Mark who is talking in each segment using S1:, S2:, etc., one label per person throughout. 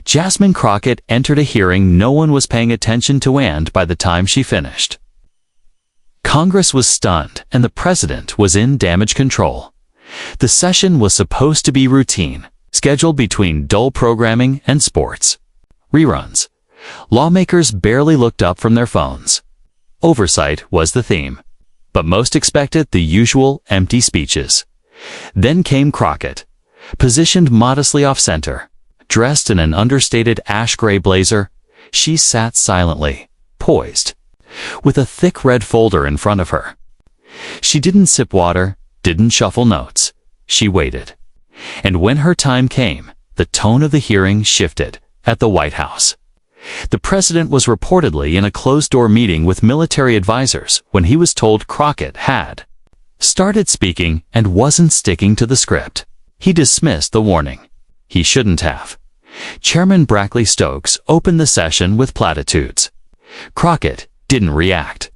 S1: Jasmine Crockett entered a hearing no one was paying attention to, and by the time she finished, Congress was stunned and the president was in damage control. The session was supposed to be routine, scheduled between dull programming and sports reruns. Lawmakers barely looked up from their phones. Oversight was the theme, but most expected the usual empty speeches. Then came Crockett, positioned modestly off-center. Dressed in an understated ash-gray blazer, she sat silently, poised, with a thick red folder in front of her. She didn't sip water, didn't shuffle notes. She waited. And when her time came, the tone of the hearing shifted at the White House. The president was reportedly in a closed-door meeting with military advisors when he was told Crockett had started speaking and wasn't sticking to the script. He dismissed the warning. He shouldn't have. Chairman Brackley Stokes opened the session with platitudes. Crockett didn't react.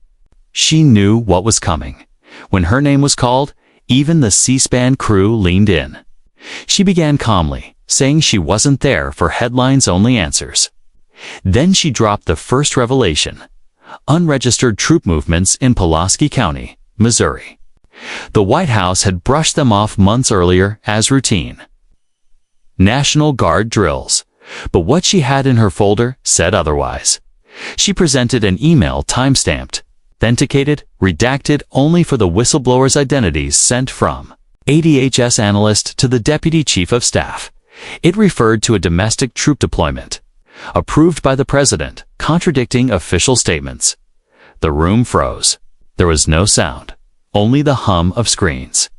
S1: She knew what was coming. When her name was called, even the C-SPAN crew leaned in. She began calmly, saying she wasn't there for headlines-only answers. Then she dropped the first revelation: unregistered troop movements in Pulaski County, Missouri. The White House had brushed them off months earlier as routine National Guard drills, but what she had in her folder said otherwise. She presented an email timestamped, authenticated, redacted only for the whistleblower's identities, sent from a DHS analyst to the Deputy Chief of Staff. It referred to a domestic troop deployment, approved by the president, contradicting official statements. The room froze. There was no sound, only the hum of screens.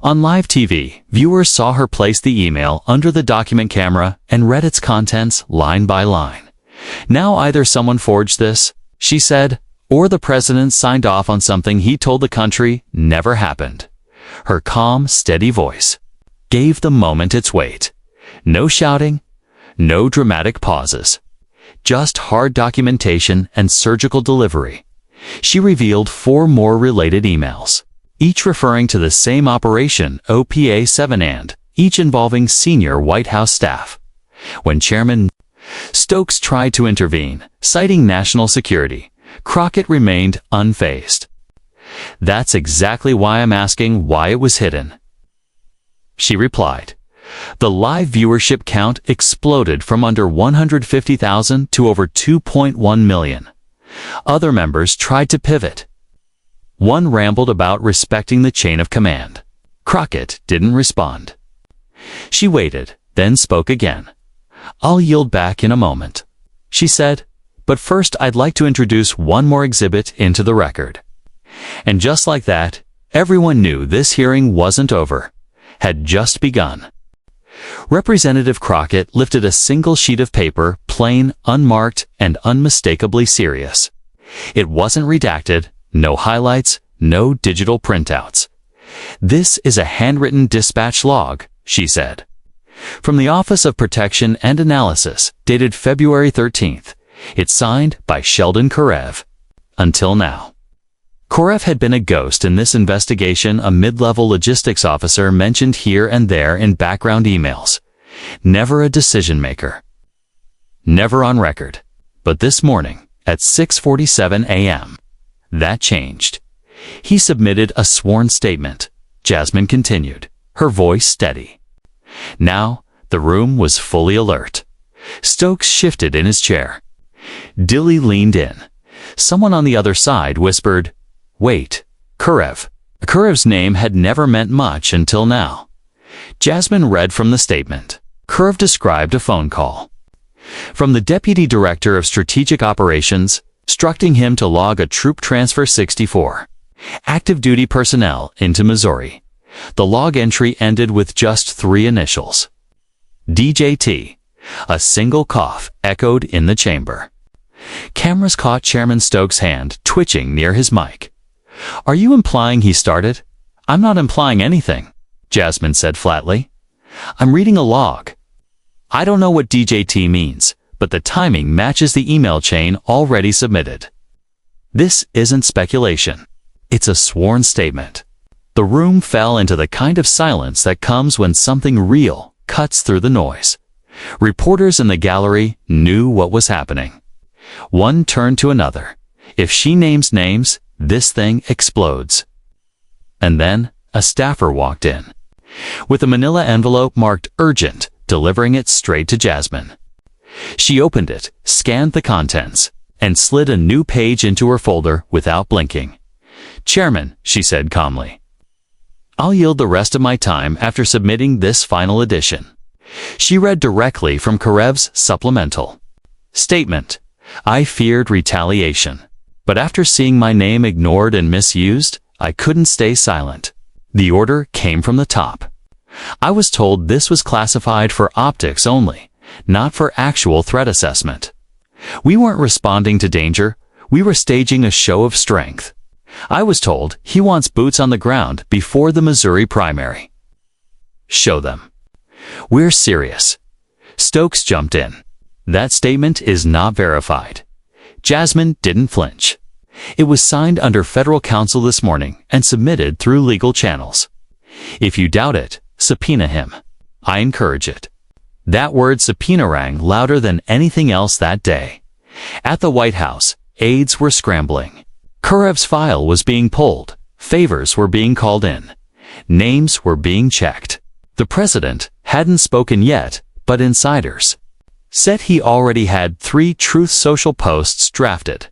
S1: On live TV, viewers saw her place the email under the document camera and read its contents line by line. Now either someone forged this, she said, or the president signed off on something he told the country never happened. Her calm, steady voice gave the moment its weight. No shouting, no dramatic pauses, just hard documentation and surgical delivery. She revealed 4 more related emails, each referring to the same operation, OPA 7, and each involving senior White House staff. When Chairman Stokes tried to intervene, citing national security, Crockett remained unfazed. "That's exactly why I'm asking why it was hidden," she replied. The live viewership count exploded from under 150,000 to over 2.1 million. Other members tried to pivot. One rambled about respecting the chain of command. Crockett didn't respond. She waited, then spoke again. "I'll yield back in a moment," she said, "but first I'd like to introduce one more exhibit into the record." And just like that, everyone knew this hearing wasn't over, had just begun. Representative Crockett lifted a single sheet of paper, plain, unmarked, and unmistakably serious. It wasn't redacted, no highlights, no digital printouts. "This is a handwritten dispatch log," she said. "From the Office of Protection and Analysis, dated February 13th. It's signed by Sheldon Korev. Until now." Korev had been a ghost in this investigation, a mid-level logistics officer mentioned here and there in background emails. Never a decision-maker. Never on record. But this morning, at 6:47 a.m., that changed. He submitted a sworn statement. Jasmine continued, her voice steady. Now, the room was fully alert. Stokes shifted in his chair. Dilly leaned in. Someone on the other side whispered, "Wait, Korev." Korev's name had never meant much until now. Jasmine read from the statement. Korev described a phone call from the Deputy Director of Strategic Operations, instructing him to log a troop transfer 64 active duty personnel into Missouri. The log entry ended with just 3 initials. DJT. A single cough echoed in the chamber. Cameras caught Chairman Stokes' hand twitching near his mic. "Are you implying he started?" "I'm not implying anything," Jasmine said flatly. "I'm reading a log. I don't know what DJT means, but the timing matches the email chain already submitted. This isn't speculation. It's a sworn statement." The room fell into the kind of silence that comes when something real cuts through the noise. Reporters in the gallery knew what was happening. One turned to another. If she names names, this thing explodes. And then a staffer walked in, with a manila envelope marked urgent, delivering it straight to Jasmine. She opened it, scanned the contents, and slid a new page into her folder without blinking. "Chairman," she said calmly, "I'll yield the rest of my time after submitting this final edition." She read directly from Karev's supplemental. Statement: "I feared retaliation, but after seeing my name ignored and misused, I couldn't stay silent." The order came from the top. "I was told this was classified for optics only, not for actual threat assessment. We weren't responding to danger, we were staging a show of strength. I was told he wants boots on the ground before the Missouri primary." "Show them. We're serious." Stokes jumped in. "That statement is not verified." Jasmine didn't flinch. "It was signed under federal counsel this morning and submitted through legal channels. If you doubt it, subpoena him. I encourage it." That word subpoena rang louder than anything else that day. At the White House, aides were scrambling. Karev's file was being pulled. Favors were being called in. Names were being checked. The president hadn't spoken yet, but insiders said he already had 3 Truth Social posts drafted,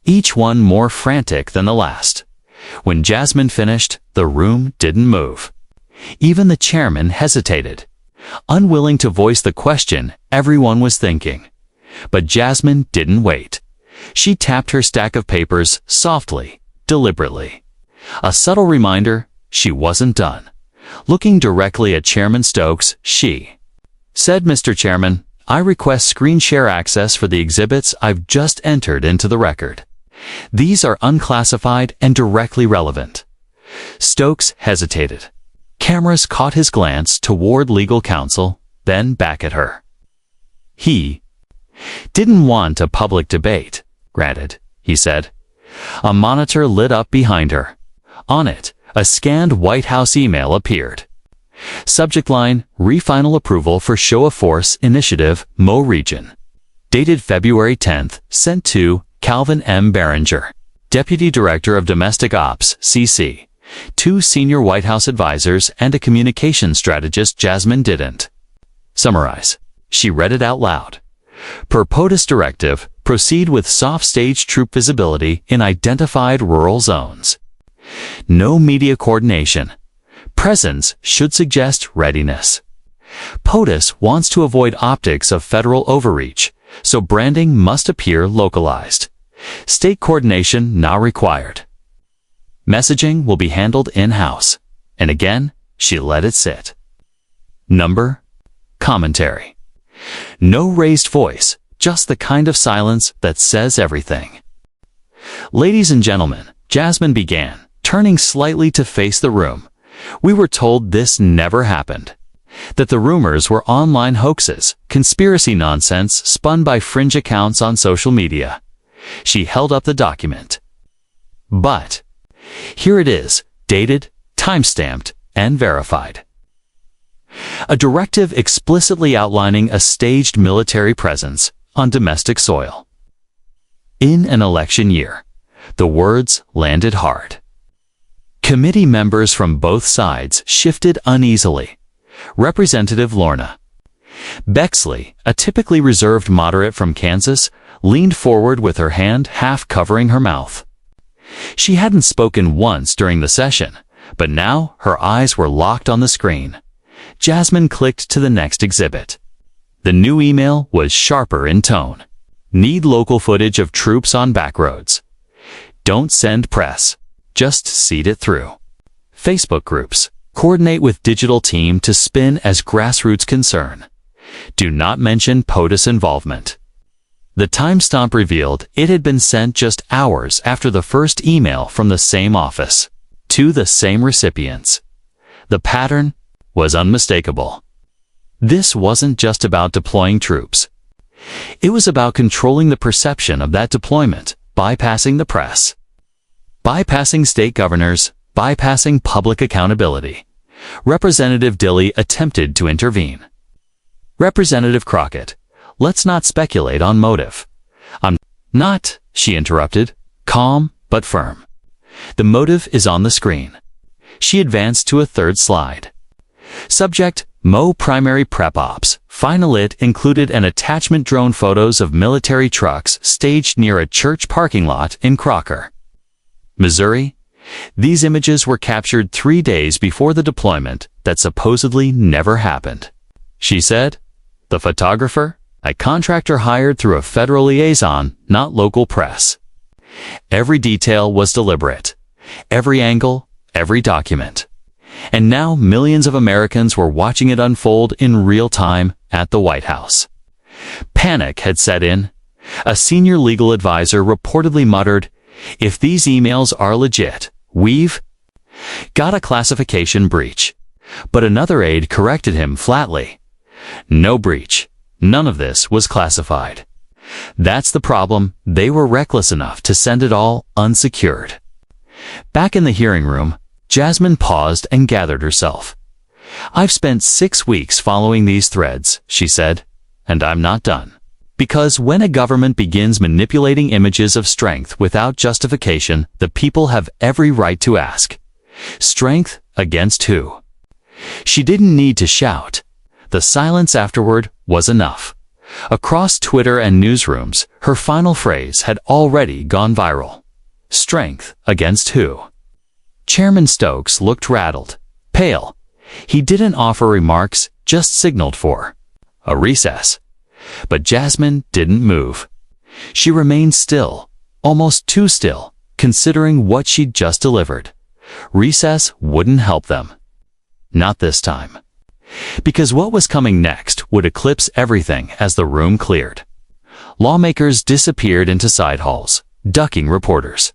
S1: each one more frantic than the last. When Jasmine finished, the room didn't move. Even the chairman hesitated, unwilling to voice the question everyone was thinking. But Jasmine didn't wait. She tapped her stack of papers softly, deliberately. A subtle reminder she wasn't done. Looking directly at Chairman Stokes, she said, "Mr. Chairman, I request screen share access for the exhibits I've just entered into the record. These are unclassified and directly relevant." Stokes hesitated. Cameras caught his glance toward legal counsel, then back at her. He didn't want a public debate. "Granted," he said. A monitor lit up behind her. On it, a scanned White House email appeared. Subject line: "Re-final approval for Show of Force Initiative, Mo Region." Dated February 10th, sent to Calvin M. Behringer, Deputy Director of Domestic Ops, CC. 2 senior White House advisors and a communications strategist. Jasmine didn't summarize. She read it out loud. "Per POTUS directive, proceed with soft stage troop visibility in identified rural zones. No media coordination. Presence should suggest readiness. POTUS wants to avoid optics of federal overreach, so branding must appear localized. State coordination not required. Messaging will be handled in-house." And again, she let it sit. Number: commentary. No raised voice, just the kind of silence that says everything. "Ladies and gentlemen," Jasmine began, turning slightly to face the room, "we were told this never happened. That the rumors were online hoaxes, conspiracy nonsense spun by fringe accounts on social media." She held up the document. "But here it is, dated, time-stamped, and verified. A directive explicitly outlining a staged military presence on domestic soil. In an election year." The words landed hard. Committee members from both sides shifted uneasily. Representative Lorna Bexley, a typically reserved moderate from Kansas, leaned forward with her hand half covering her mouth. She hadn't spoken once during the session, but now her eyes were locked on the screen. Jasmine clicked to the next exhibit. The new email was sharper in tone. "Need local footage of troops on backroads. Don't send press. Just seed it through. Facebook groups. Coordinate with digital team to spin as grassroots concern. Do not mention POTUS involvement." The timestamp revealed it had been sent just hours after the first email from the same office, to the same recipients. The pattern was unmistakable. This wasn't just about deploying troops. It was about controlling the perception of that deployment, bypassing the press, bypassing state governors, bypassing public accountability. Representative Dilley attempted to intervene. Representative Crockett, let's not speculate on motive. I'm not, she interrupted, calm but firm. The motive is on the screen. She advanced to a third slide. Subject, Mo primary prep ops. Final it included an attachment drone photos of military trucks staged near a church parking lot in Crocker, Missouri. These images were captured 3 days before the deployment that supposedly never happened. She said, the photographer, a contractor hired through a federal liaison, not local press. Every detail was deliberate. Every angle, every document. And now millions of Americans were watching it unfold in real time at the White House. Panic had set in. A senior legal advisor reportedly muttered, if these emails are legit, we've got a classification breach. But another aide corrected him flatly. No breach. None of this was classified. That's the problem. They were reckless enough to send it all unsecured. Back in the hearing room, Jasmine paused and gathered herself. I've spent 6 weeks following these threads, she said, and I'm not done. Because when a government begins manipulating images of strength without justification, the people have every right to ask, strength against who? She didn't need to shout. The silence afterward was enough. Across Twitter and newsrooms, her final phrase had already gone viral. Strength against who? Chairman Stokes looked rattled, pale. He didn't offer remarks, just signaled for a recess. But Jasmine didn't move. She remained still, almost too still, considering what she'd just delivered. Recess wouldn't help them. Not this time. Because what was coming next would eclipse everything as the room cleared. Lawmakers disappeared into side halls, ducking reporters.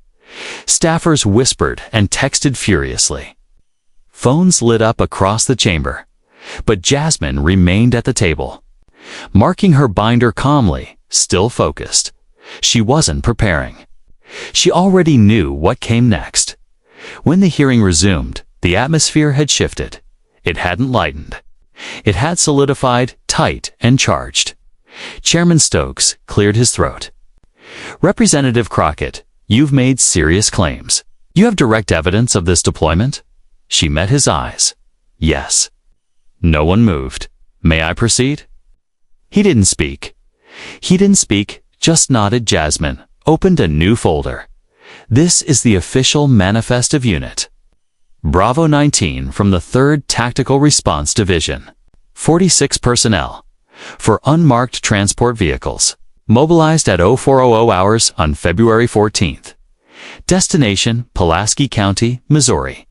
S1: Staffers whispered and texted furiously. Phones lit up across the chamber, but Jasmine remained at the table, marking her binder calmly, still focused. She wasn't preparing. She already knew what came next. When the hearing resumed, the atmosphere had shifted. It hadn't lightened. It had solidified, tight and charged. Chairman Stokes cleared his throat. Representative Crockett, you've made serious claims. You have direct evidence of this deployment? She met his eyes. Yes. No one moved. May I proceed? He didn't speak. Just nodded. Jasmine opened a new folder. This is the official manifest of unit. Bravo 19 from the 3rd Tactical Response Division. 46 personnel. For unmarked transport vehicles. Mobilized at 0400 hours on February 14th. Destination, Pulaski County, Missouri.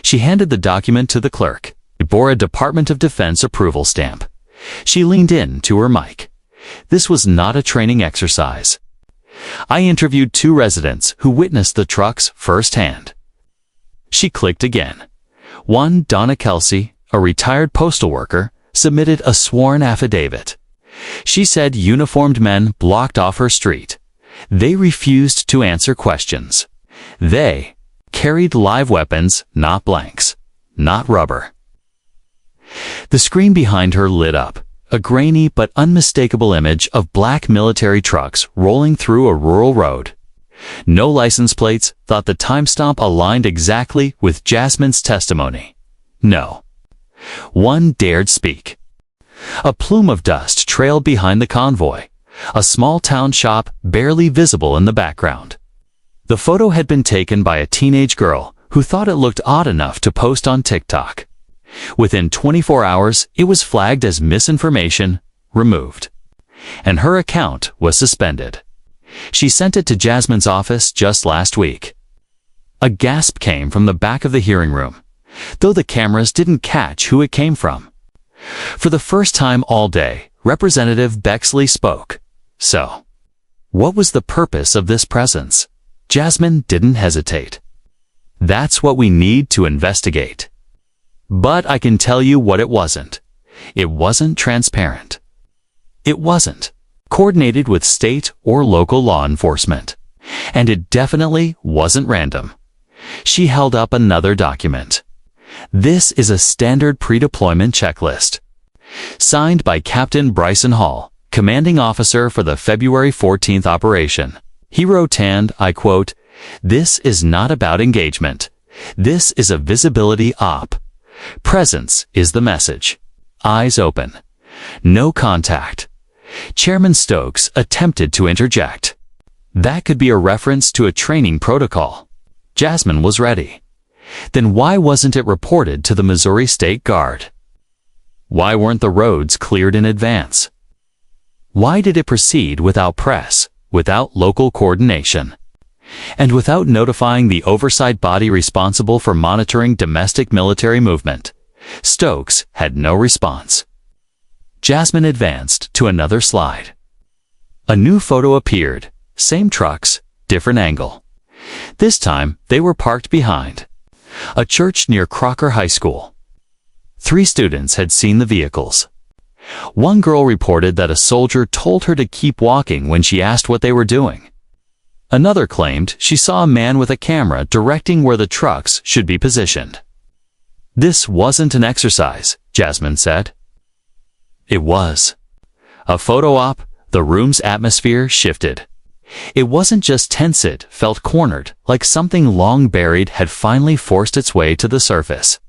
S1: She handed the document to the clerk. It bore a Department of Defense approval stamp. She leaned in to her mic. This was not a training exercise. I interviewed 2 residents who witnessed the trucks firsthand. She clicked again. One, Donna Kelsey, a retired postal worker, submitted a sworn affidavit. She said uniformed men blocked off her street. They refused to answer questions. They carried live weapons, not blanks, not rubber. The screen behind her lit up, a grainy but unmistakable image of black military trucks rolling through a rural road. No license plates, thought the timestamp aligned exactly with Jasmine's testimony. No. One dared speak. A plume of dust trailed behind the convoy, a small town shop barely visible in the background. The photo had been taken by a teenage girl who thought it looked odd enough to post on TikTok. Within 24 hours, it was flagged as misinformation, removed. And her account was suspended. She sent it to Jasmine's office just last week. A gasp came from the back of the hearing room, though the cameras didn't catch who it came from. For the first time all day, Representative Bexley spoke. So, what was the purpose of this presence? Jasmine didn't hesitate. That's what we need to investigate. But I can tell you what it wasn't. It wasn't transparent. It wasn't coordinated with state or local law enforcement. And it definitely wasn't random. She held up another document. This is a standard pre-deployment checklist. Signed by Captain Bryson Hall, commanding officer for the February 14th operation. He wrote, and I quote, "This is not about engagement. This is a visibility op. Presence is the message. Eyes open. No contact." Chairman Stokes attempted to interject. That could be a reference to a training protocol. Jasmine was ready. Then why wasn't it reported to the Missouri State Guard? Why weren't the roads cleared in advance? Why did it proceed without press, without local coordination, and without notifying the oversight body responsible for monitoring domestic military movement? Stokes had no response. Jasmine advanced to another slide. A new photo appeared. Same trucks, different angle. This time, they were parked behind a church near Crocker High School. 3 students had seen the vehicles. One girl reported that a soldier told her to keep walking when she asked what they were doing. Another claimed she saw a man with a camera directing where the trucks should be positioned. This wasn't an exercise, Jasmine said. It was. A photo op. The room's atmosphere shifted. It wasn't just tense, it felt cornered, like something long buried had finally forced its way to the surface.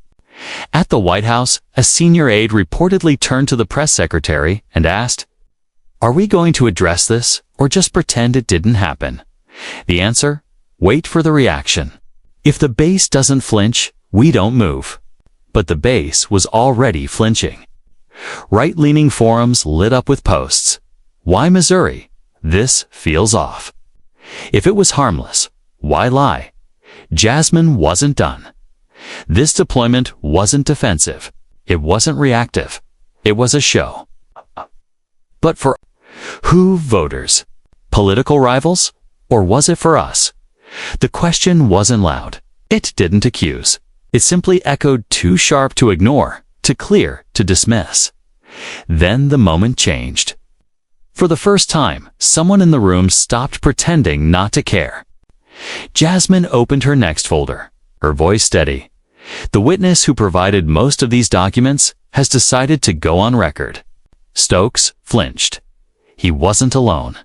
S1: At the White House, a senior aide reportedly turned to the press secretary and asked, "Are we going to address this, or just pretend it didn't happen?" The answer? Wait for the reaction. If the base doesn't flinch, we don't move. But the base was already flinching. Right-leaning forums lit up with posts. Why Missouri? This feels off. If it was harmless, why lie? Jasmine wasn't done. This deployment wasn't defensive. It wasn't reactive. It was a show. But for who? Voters? Political rivals? Or was it for us? The question wasn't loud. It didn't accuse. It simply echoed, too sharp to ignore, too clear to dismiss. Then the moment changed. For the first time, someone in the room stopped pretending not to care. Jasmine opened her next folder, her voice steady. "The witness who provided most of these documents has decided to go on record." Stokes flinched. He wasn't alone.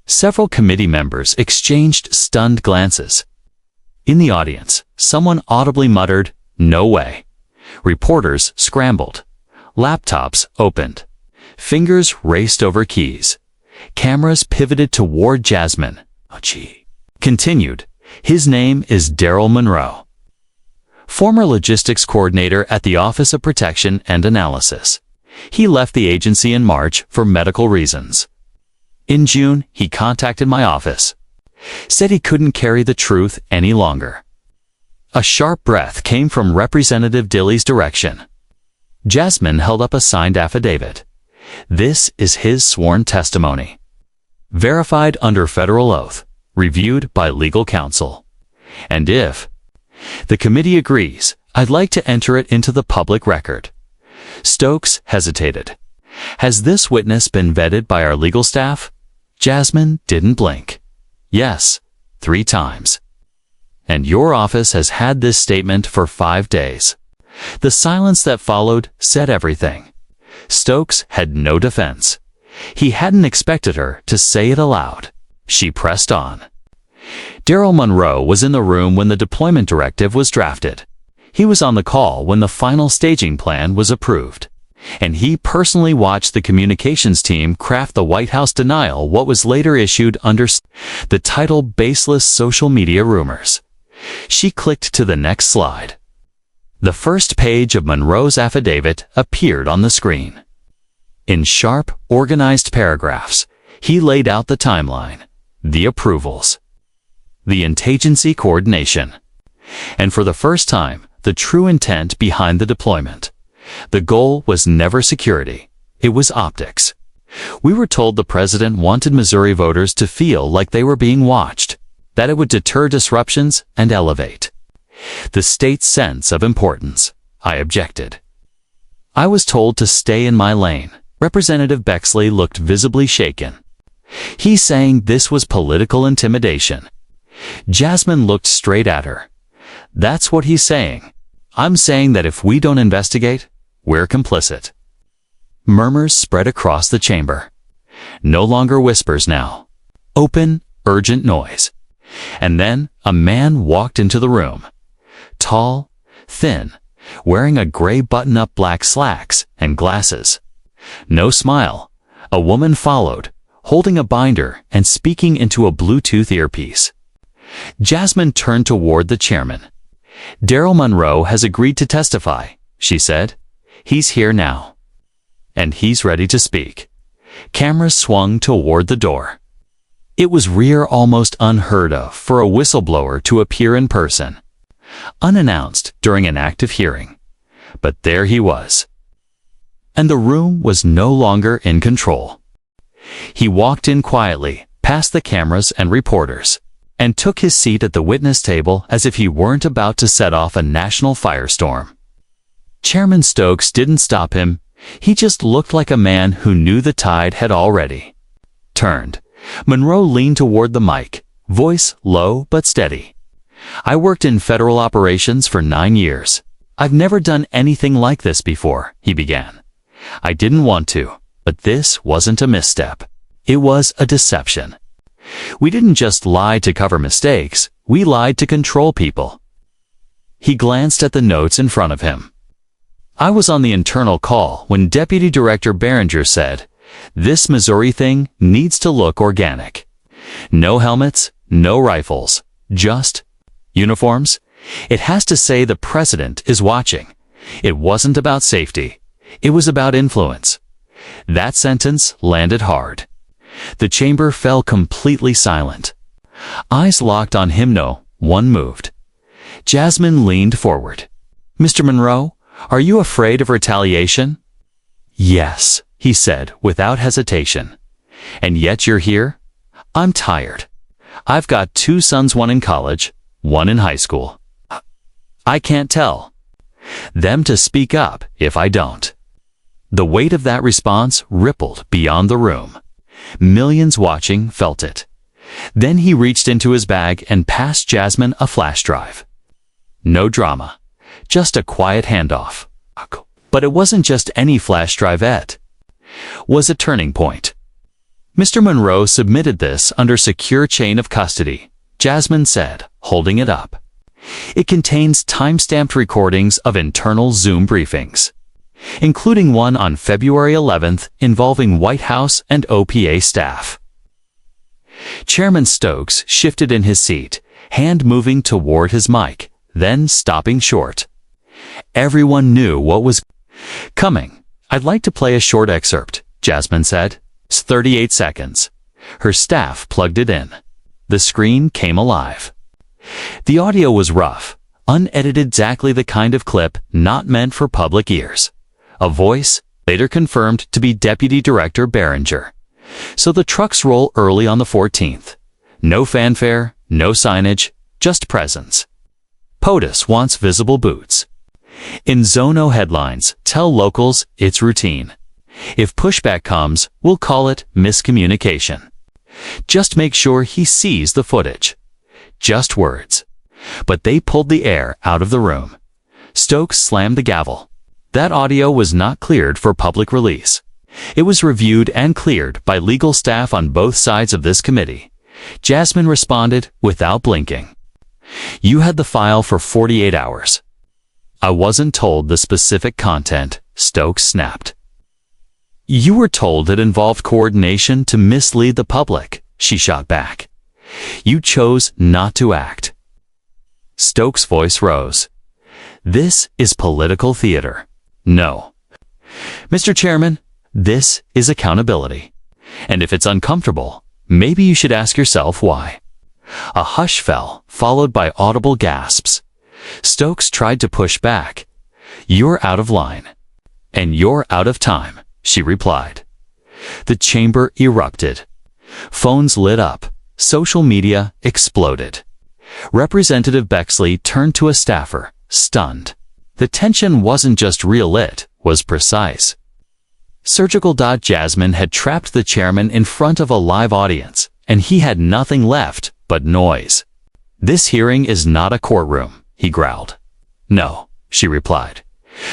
S1: Several committee members exchanged stunned glances. In the audience, someone audibly muttered, "No way." Reporters scrambled. Laptops opened. Fingers raced over keys. Cameras pivoted toward Jasmine. "Oh, gee." Continued, "His name is Daryl Monroe, former logistics coordinator at the Office of Protection and Analysis. He left the agency in March for medical reasons. In June, he contacted my office. Said he couldn't carry the truth any longer." A sharp breath came from Representative Dilley's direction. Jasmine held up a signed affidavit. This is his sworn testimony. Verified under federal oath. Reviewed by legal counsel. And if the committee agrees, I'd like to enter it into the public record. Stokes hesitated. Has this witness been vetted by our legal staff? Jasmine didn't blink. Yes, 3 times. And your office has had this statement for 5 days. The silence that followed said everything. Stokes had no defense. He hadn't expected her to say it aloud. She pressed on. Daryl Monroe was in the room when the deployment directive was drafted. He was on the call when the final staging plan was approved. And he personally watched the communications team craft the White House denial, what was later issued under the title Baseless Social Media Rumors. She clicked to the next slide. The first page of Monroe's affidavit appeared on the screen. In sharp, organized paragraphs, he laid out the timeline, the approvals, the interagency coordination, and for the first time, the true intent behind the deployment. The goal was never security. It was optics. We were told the president wanted Missouri voters to feel like they were being watched, that it would deter disruptions and elevate the state's sense of importance. I objected. I was told to stay in my lane. Representative Bexley looked visibly shaken. He's saying this was political intimidation. Jasmine looked straight at her. That's what he's saying. I'm saying that if we don't investigate, we're complicit. Murmurs spread across the chamber. No longer whispers now. Open, urgent noise. And then a man walked into the room. Tall, thin, wearing a gray button-up black slacks and glasses. No smile. A woman followed, holding a binder and speaking into a Bluetooth earpiece. Jasmine turned toward the chairman. "Daryl Monroe has agreed to testify," she said. "He's here now. And he's ready to speak." Cameras swung toward the door. It was rare, almost unheard of, for a whistleblower to appear in person, unannounced during an active hearing. But there he was. And the room was no longer in control. He walked in quietly, past the cameras and reporters, and took his seat at the witness table as if he weren't about to set off a national firestorm. Chairman Stokes didn't stop him. He just looked like a man who knew the tide had already turned. Monroe leaned toward the mic, voice low but steady. "I worked in federal operations for 9 years. I've never done anything like this before," he began. "I didn't want to, but this wasn't a misstep. It was a deception. We didn't just lie to cover mistakes, we lied to control people." He glanced at the notes in front of him. "I was on the internal call when Deputy Director Behringer said, 'This Missouri thing needs to look organic. No helmets, no rifles, just uniforms. It has to say the president is watching.' It wasn't about safety. It was about influence." That sentence landed hard. The chamber fell completely silent. Eyes locked on him. No one moved. Jasmine leaned forward. "Mr. Monroe, are you afraid of retaliation?" "Yes," he said without hesitation. "And yet you're here?" "I'm tired. I've got 2 sons, one in college, one in high school. I can't tell them to speak up if I don't." The weight of that response rippled beyond the room. Millions watching felt it. Then he reached into his bag and passed Jasmine a flash drive. No drama, just a quiet handoff. But it wasn't just any flash drive. It was a turning point. "Mr. Monroe submitted this under secure chain of custody," Jasmine said, holding it up. "It contains time-stamped recordings of internal Zoom briefings, including one on February 11th involving White House and OPA staff." Chairman Stokes shifted in his seat, hand moving toward his mic, then stopping short. Everyone knew what was coming. "I'd like to play a short excerpt," Jasmine said. "It's 38 seconds. Her staff plugged it in. The screen came alive. The audio was rough, unedited, exactly the kind of clip not meant for public ears. A voice, later confirmed to be Deputy Director Behringer. So the trucks roll early on the 14th. No fanfare, no signage, just presence. POTUS wants visible boots. In Zono headlines, tell locals it's routine. If pushback comes, we'll call it miscommunication. Just make sure he sees the footage." Just words. But they pulled the air out of the room. Stokes slammed the gavel. That audio was not cleared for public release. It was reviewed and cleared by legal staff on both sides of this committee. Jasmine responded without blinking. "You had the file for 48 hours. "I wasn't told the specific content," Stokes snapped. "You were told it involved coordination to mislead the public," she shot back. "You chose not to act." Stokes' voice rose. "This is political theater. No. Mr. Chairman, this is accountability. And if it's uncomfortable, maybe you should ask yourself why." A hush fell, followed by audible gasps. Stokes tried to push back. "You're out of line. And you're out of time," she replied. The chamber erupted. Phones lit up. Social media exploded. Representative Bexley turned to a staffer, stunned. The tension wasn't just real, it was precise. Surgical. Jasmine had trapped the chairman in front of a live audience, and he had nothing left but noise. "This hearing is not a courtroom," he growled. "No," she replied.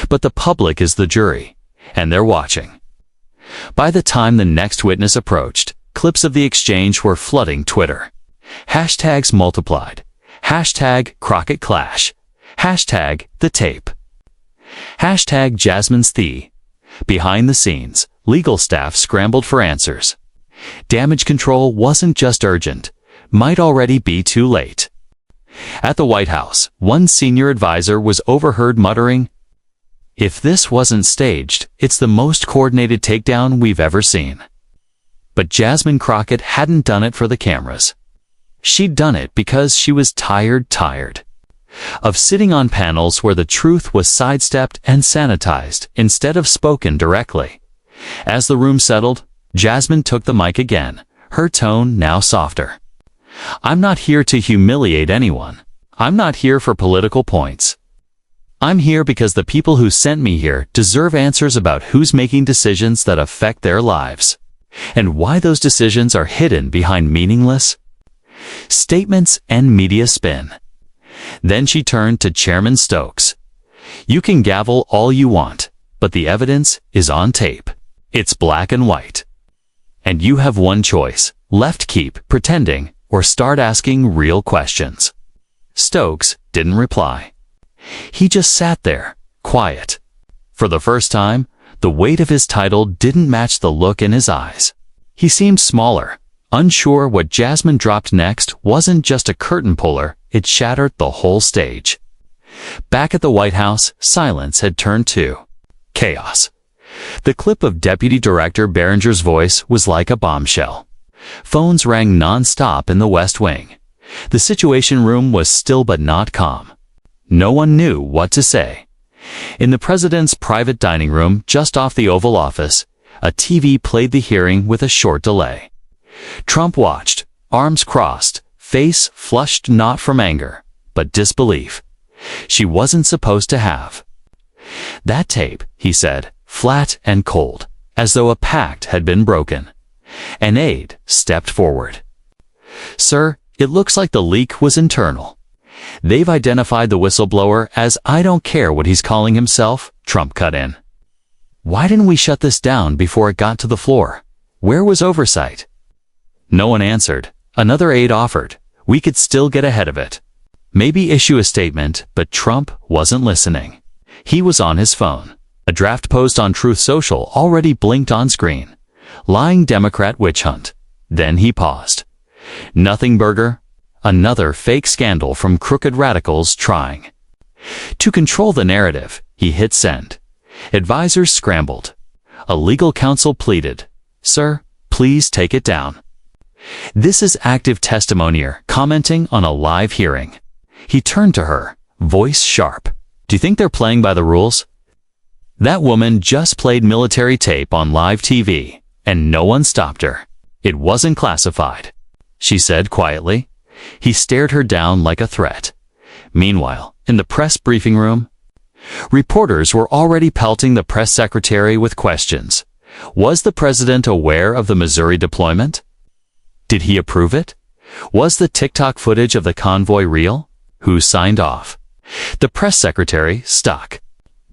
S1: "But the public is the jury, and they're watching." By the time the next witness approached, clips of the exchange were flooding Twitter. Hashtags multiplied. Hashtag Crockett Clash. Hashtag The Tape. Hashtag Jasmine's Thee. Behind the scenes, legal staff scrambled for answers. Damage control wasn't just urgent, might already be too late. At the White House, one senior advisor was overheard muttering, "If this wasn't staged, it's the most coordinated takedown we've ever seen." But Jasmine Crockett hadn't done it for the cameras. She'd done it because she was tired of sitting on panels where the truth was sidestepped and sanitized instead of spoken directly. As the room settled, Jasmine took the mic again, her tone now softer. "I'm not here to humiliate anyone. I'm not here for political points. I'm here because the people who sent me here deserve answers about who's making decisions that affect their lives, and why those decisions are hidden behind meaningless statements and media spin." Then she turned to Chairman Stokes. "You can gavel all you want, but the evidence is on tape. It's black and white. And you have one choice: left keep pretending, or start asking real questions." Stokes didn't reply. He just sat there, quiet. For the first time, the weight of his title didn't match the look in his eyes. He seemed smaller, unsure what Jasmine dropped next wasn't just a curtain puller, it shattered the whole stage. Back at the White House, silence had turned to chaos. The clip of Deputy Director Behringer's voice was like a bombshell. Phones rang non-stop in the West Wing. The Situation Room was still but not calm. No one knew what to say. In the president's private dining room just off the Oval Office, a TV played the hearing with a short delay. Trump watched, arms crossed, face flushed not from anger, but disbelief. She wasn't supposed to have that tape, he said, flat and cold, as though a pact had been broken. An aide stepped forward. "Sir, it looks like the leak was internal. They've identified the whistleblower as I don't care what he's calling himself," Trump cut in. "Why didn't we shut this down before it got to the floor? Where was oversight?" No one answered. Another aide offered, "We could still get ahead of it. Maybe issue a statement," but Trump wasn't listening. He was on his phone. A draft post on Truth Social already blinked on screen. Lying Democrat witch hunt. Then he paused. Nothing burger. Another fake scandal from crooked radicals trying to control the narrative. He hit send. Advisors scrambled. A legal counsel pleaded, "Sir, please take it down. This is active testimonier commenting on a live hearing." He turned to her, voice sharp. "Do you think they're playing by the rules? That woman just played military tape on live TV, and no one stopped her. It wasn't classified," she said quietly. He stared her down like a threat. Meanwhile, in the press briefing room, reporters were already pelting the press secretary with questions. Was the president aware of the Missouri deployment? Did he approve it? Was the TikTok footage of the convoy real? Who signed off? The press secretary stuck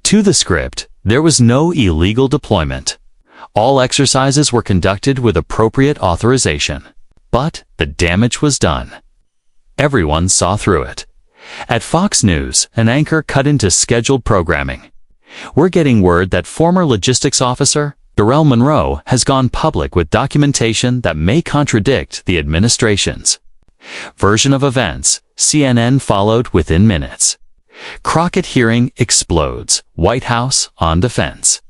S1: to the script. There was no illegal deployment. All exercises were conducted with appropriate authorization. But the damage was done. Everyone saw through it. At Fox News, an anchor cut into scheduled programming. "We're getting word that former logistics officer Darrell Monroe has gone public with documentation that may contradict the administration's version of events." CNN followed within minutes. Crockett hearing explodes. White House on defense.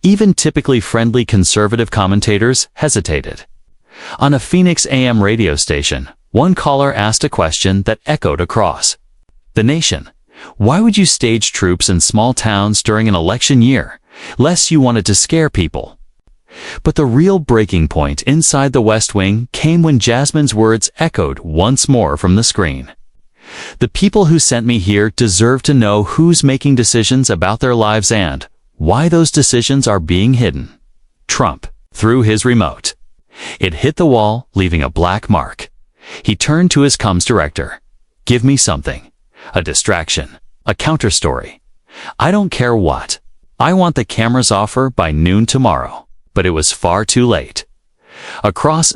S1: Even typically friendly conservative commentators hesitated. On a Phoenix AM radio station, one caller asked a question that echoed across the nation. "Why would you stage troops in small towns during an election year, lest you wanted to scare people?" But the real breaking point inside the West Wing came when Jasmine's words echoed once more from the screen. "The people who sent me here deserve to know who's making decisions about their lives and why those decisions are being hidden." Trump threw his remote. It hit the wall, leaving a black mark. He turned to his comms director. "Give me something. A distraction. A counterstory. I don't care what. I want the cameras off her by noon tomorrow." but it was far too late. Across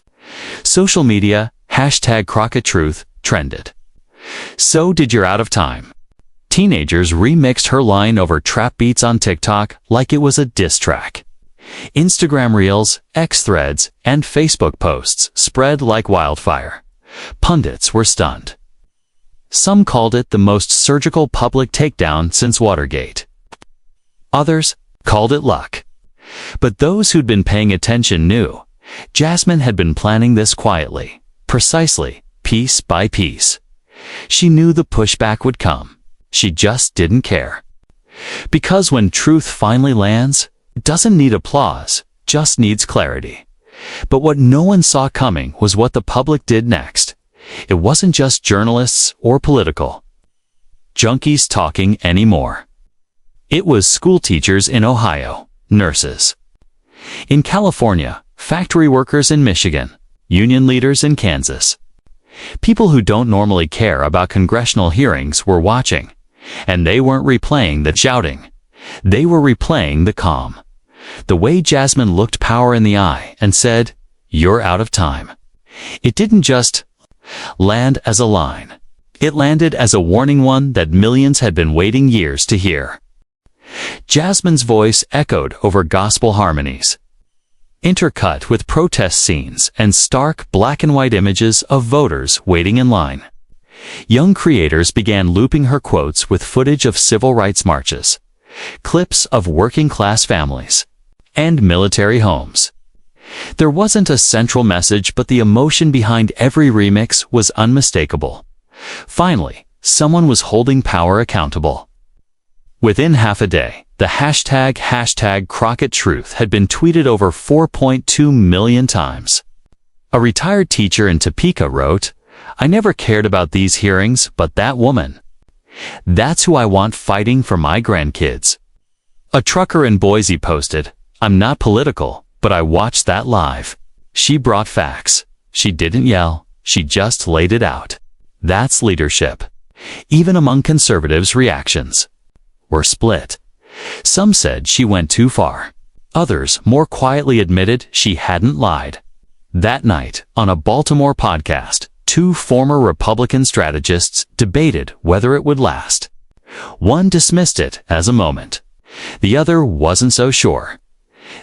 S1: social media, #CrockettTruth trended. So did your out of time. Teenagers remixed her line over trap beats on TikTok like it was a diss track. Instagram Reels, X threads, and Facebook posts spread like wildfire. Pundits were stunned. Some called it the most surgical public takedown since Watergate. Others called it luck. But those who'd been paying attention knew Jasmine had been planning this quietly, precisely, piece by piece. She knew the pushback would come. She just didn't care. Because when truth finally lands, it doesn't need applause, just needs clarity. But what no one saw coming was what the public did next. It wasn't just journalists or political junkies talking anymore. It was school teachers in Ohio, nurses in California, factory workers in Michigan, union leaders in Kansas. People who don't normally care about congressional hearings were watching, and they weren't replaying the shouting. They were replaying the calm. The way Jasmine looked power in the eye and said, "You're out of time." It didn't just land as a line. It landed as a warning, one that millions had been waiting years to hear. Jasmine's voice echoed over gospel harmonies, intercut with protest scenes and stark black and white images of voters waiting in line. Young creators began looping her quotes with footage of civil rights marches, clips of working-class families, and military homes. There wasn't a central message, but the emotion behind every remix was unmistakable. Finally, someone was holding power accountable. Within half a day, the #CrockettTruth had been tweeted over 4.2 million times. A retired teacher in Topeka wrote, "I never cared about these hearings, but that woman. That's who I want fighting for my grandkids." A trucker in Boise posted, "I'm not political, but I watched that live. She brought facts. She didn't yell. She just laid it out." That's leadership. Even among conservatives, reactions were split. Some said she went too far. Others more quietly admitted she hadn't lied. That night, on a Baltimore podcast, two former Republican strategists debated whether it would last. One dismissed it as a moment. The other wasn't so sure.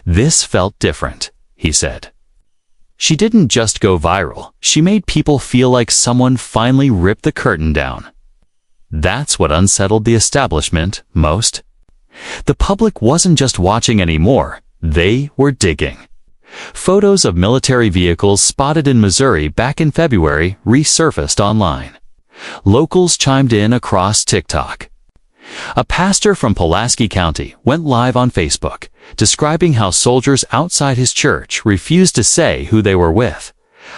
S1: "This felt different," he said. She didn't just go viral, she made people feel like someone finally ripped the curtain down. That's what unsettled the establishment most. The public wasn't just watching anymore, they were digging. Photos of military vehicles spotted in Missouri back in February resurfaced online. Locals chimed in across TikTok. A pastor from Pulaski County went live on Facebook, describing how soldiers outside his church refused to say who they were with.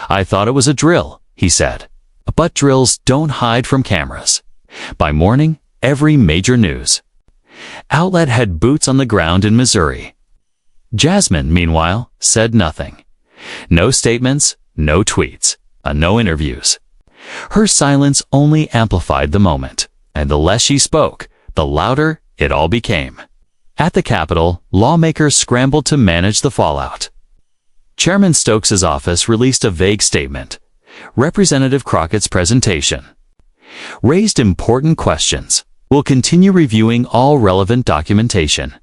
S1: "I thought it was a drill," he said. But drills don't hide from cameras. By morning, every major news outlet had boots on the ground in Missouri. Jasmine, meanwhile, said nothing. No statements, no tweets, no interviews. Her silence only amplified the moment, and the less she spoke, the louder it all became. At the Capitol, lawmakers scrambled to manage the fallout. Chairman Stokes's office released a vague statement. Representative Crockett's presentation raised important questions. "We'll continue reviewing all relevant documentation."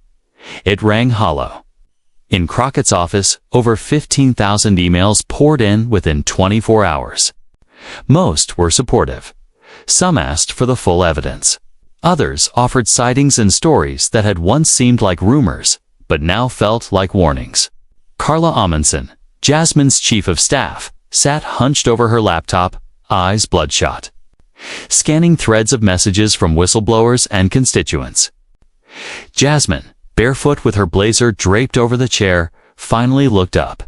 S1: It rang hollow. In Crockett's office, over 15,000 emails poured in within 24 hours. Most were supportive. Some asked for the full evidence. Others offered sightings and stories that had once seemed like rumors, but now felt like warnings. Carla Amundsen, Jasmine's chief of staff, sat hunched over her laptop, eyes bloodshot, scanning threads of messages from whistleblowers and constituents. Jasmine, barefoot with her blazer draped over the chair, finally looked up.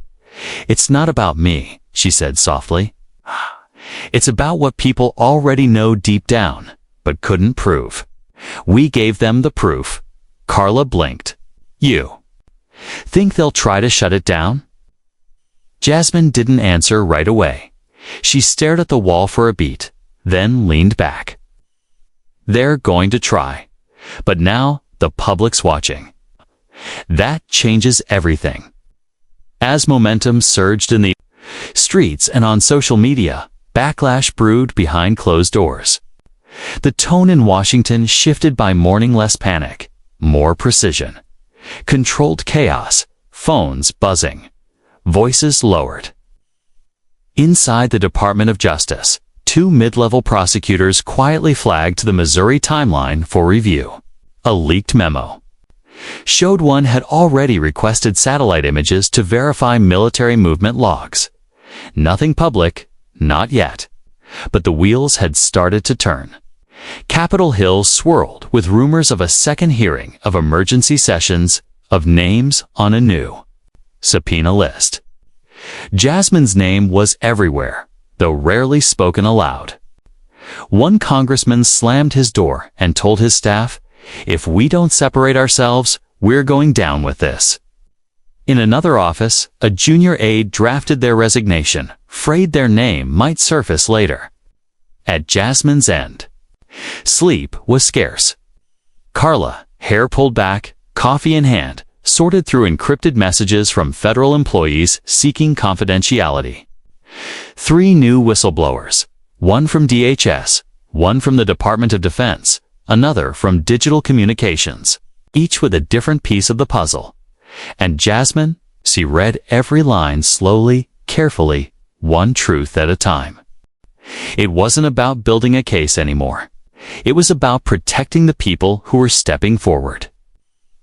S1: "It's not about me," she said softly. "It's about what people already know deep down, but couldn't prove. We gave them the proof." Carla blinked. "You think they'll try to shut it down?" Jasmine didn't answer right away. She stared at the wall for a beat, then leaned back. "They're going to try. But now the public's watching. That changes everything." As momentum surged in the streets and on social media, backlash brewed behind closed doors. The tone in Washington shifted by morning: less panic, more precision. Controlled chaos, phones buzzing, voices lowered. Inside the Department of Justice, two mid-level prosecutors quietly flagged the Missouri timeline for review. A leaked memo showed one had already requested satellite images to verify military movement logs. Nothing public, not yet. But the wheels had started to turn. Capitol Hill swirled with rumors of a second hearing, of emergency sessions, of names on a new subpoena list. Jasmine's name was everywhere, though rarely spoken aloud. One congressman slammed his door and told his staff, "If we don't separate ourselves, we're going down with this." In another office, a junior aide drafted their resignation, afraid their name might surface later. At Jasmine's end, sleep was scarce. Carla, hair pulled back, coffee in hand, sorted through encrypted messages from federal employees seeking confidentiality. 3 new whistleblowers, one from DHS, one from the Department of Defense, another from Digital Communications, each with a different piece of the puzzle. And Jasmine, she read every line slowly, carefully, one truth at a time. It wasn't about building a case anymore. It was about protecting the people who were stepping forward.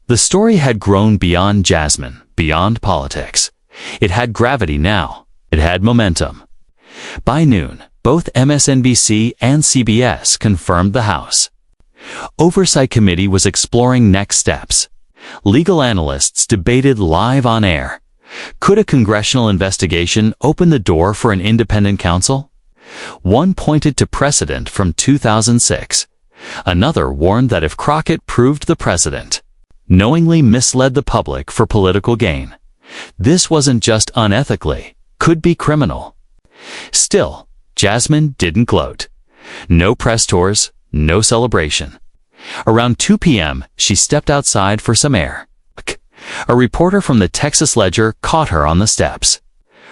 S1: The story had grown beyond Jasmine, beyond politics. It had gravity now. It had momentum. By noon, both MSNBC and CBS confirmed the House Oversight Committee was exploring next steps. Legal analysts debated live on air. Could a congressional investigation open the door for an independent counsel? One pointed to precedent from 2006. Another warned that if Crockett proved the president knowingly misled the public for political gain, this wasn't just unethically, could be criminal. Still, Jasmine didn't gloat. No press tours, no celebration. Around 2 p.m., she stepped outside for some air. A reporter from the Texas Ledger caught her on the steps.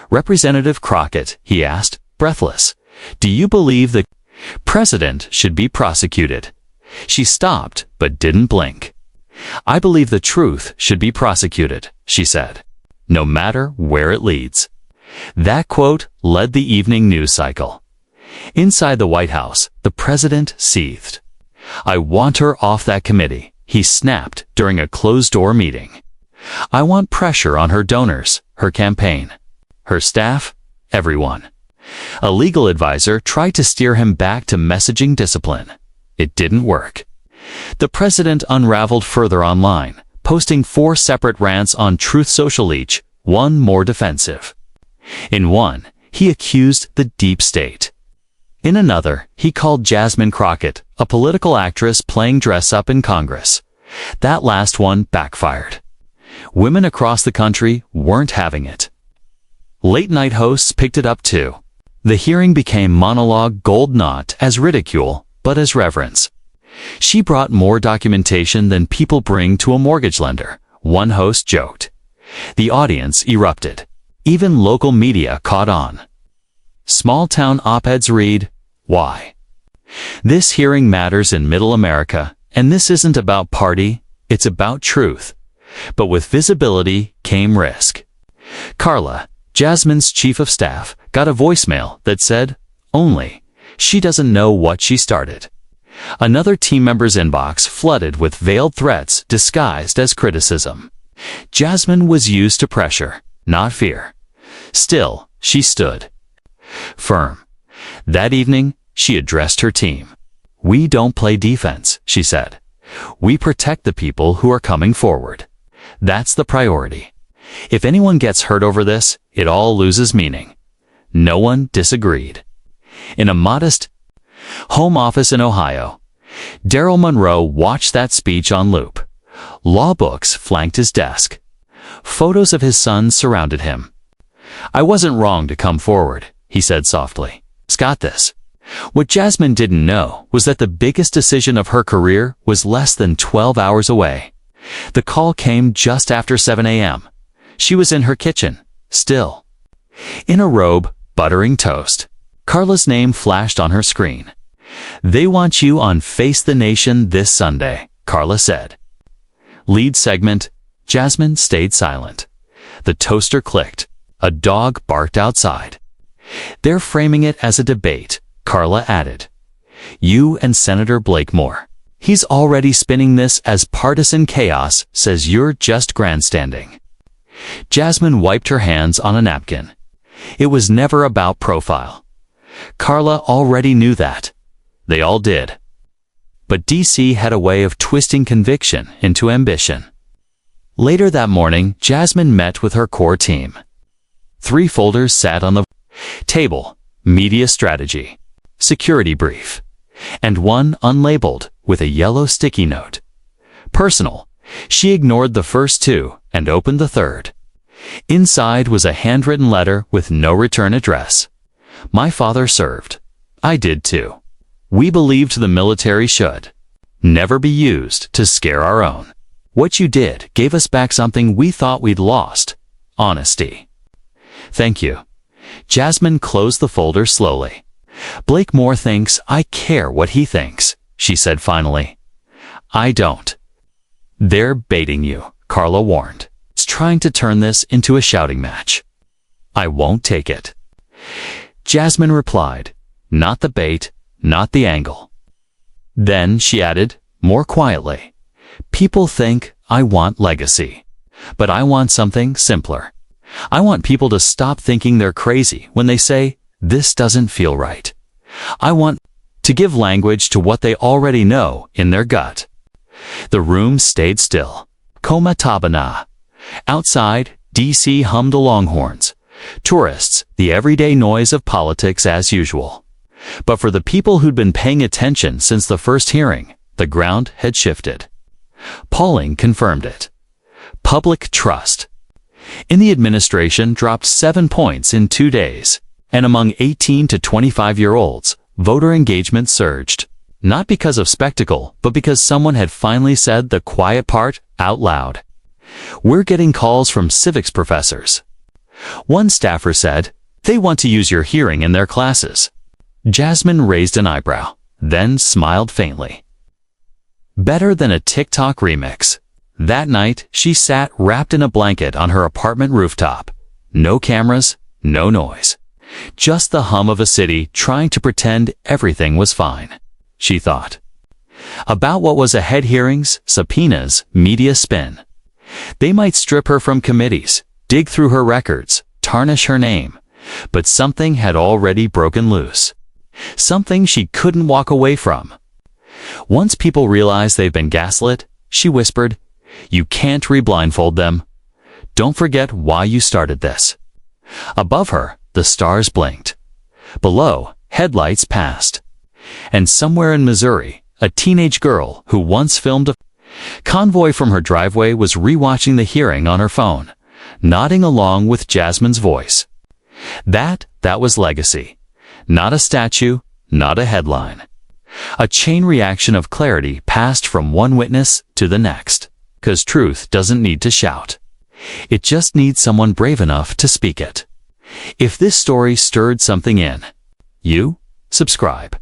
S1: "Representative Crockett," he asked, breathless, "do you believe the president should be prosecuted?" She stopped, but didn't blink. "I believe the truth should be prosecuted," she said, "no matter where it leads." That quote led the evening news cycle. Inside the White House, the president seethed. "I want her off that committee," he snapped during a closed-door meeting. "I want pressure on her donors, her campaign, her staff, everyone." A legal advisor tried to steer him back to messaging discipline. It didn't work. The president unraveled further online, posting 4 separate rants on Truth Social, each one more defensive. In one, he accused the deep state. In another, he called Jasmine Crockett a political actress playing dress-up in Congress. That last one backfired. Women across the country weren't having it. Late-night hosts picked it up too. The hearing became monologue gold, not as ridicule, but as reverence. She brought more documentation than people bring to a mortgage lender, one host joked. The audience erupted. Even local media caught on. Small-town op-eds read, "Why? This hearing matters in Middle America, and this isn't about party, it's about truth." But with visibility came risk. Carla, Jasmine's chief of staff, got a voicemail that said, "Only, she doesn't know what she started." Another team member's inbox flooded with veiled threats disguised as criticism. Jasmine was used to pressure, not fear. Still, she stood firm. That evening, she addressed her team. "We don't play defense," she said. "We protect the people who are coming forward. That's the priority. If anyone gets hurt over this, it all loses meaning." No one disagreed. In a modest home office in Ohio, Daryl Monroe watched that speech on loop. Law books flanked his desk. Photos of his sons surrounded him. "I wasn't wrong to come forward," he said softly. "It's got this." What Jasmine didn't know was that the biggest decision of her career was less than 12 hours away. The call came just after 7 a.m. She was in her kitchen, still. In a robe, buttering toast. Carla's name flashed on her screen. "They want you on Face the Nation this Sunday," Carla said. Lead segment, Jasmine stayed silent. The toaster clicked. A dog barked outside. "They're framing it as a debate," Carla added. "You and Senator Blakemore. He's already spinning this as partisan chaos, says you're just grandstanding." Jasmine wiped her hands on a napkin. It was never about profile. Carla already knew that. They all did. But DC had a way of twisting conviction into ambition. Later that morning, Jasmine met with her core team. 3 folders sat on the table: media strategy, security brief, and one unlabeled with a yellow sticky note. Personal. She ignored the first 2 and opened the third. Inside was a handwritten letter with no return address. "My father served. I did too. We believed the military should never be used to scare our own. What you did gave us back something we thought we'd lost: honesty. Thank you." Jasmine closed the folder slowly. "Blakemore thinks I care what he thinks," she said finally. "I don't." "They're baiting you," Carla warned. "It's trying to turn this into a shouting match. I won't take it." Jasmine replied, "Not the bait, not the angle." Then she added, more quietly, "People think I want legacy, but I want something simpler. I want people to stop thinking they're crazy when they say, 'This doesn't feel right.' I want to give language to what they already know in their gut." The room stayed still. Koma tabana. Outside, DC hummed longhorns. Tourists, the everyday noise of politics as usual. But for the people who'd been paying attention since the first hearing, the ground had shifted. Polling confirmed it. Public trust in the administration dropped 7 points in 2 days, and among 18 to 25-year-olds, voter engagement surged. Not because of spectacle, but because someone had finally said the quiet part out loud. "We're getting calls from civics professors." One staffer said, "They want to use your hearing in their classes." Jasmine raised an eyebrow, then smiled faintly. Better than a TikTok remix. That night, she sat wrapped in a blanket on her apartment rooftop. No cameras, no noise. Just the hum of a city trying to pretend everything was fine, she thought. About what was ahead: hearings, subpoenas, media spin. They might strip her from committees, dig through her records, tarnish her name, but something had already broken loose. Something she couldn't walk away from. Once people realize they've been gaslit, she whispered, "You can't re-blindfold them. Don't forget why you started this." Above her, the stars blinked. Below, headlights passed. And somewhere in Missouri, a teenage girl who once filmed a convoy from her driveway was rewatching the hearing on her phone, nodding along with Jasmine's voice. That was legacy. Not a statue, not a headline. A chain reaction of clarity passed from one witness to the next. 'Cause truth doesn't need to shout. It just needs someone brave enough to speak it. If this story stirred something in you, subscribe,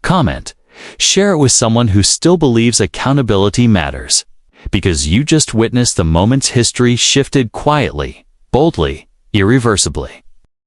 S1: comment, share it with someone who still believes accountability matters. Because you just witnessed the moment's history shifted quietly, boldly, irreversibly.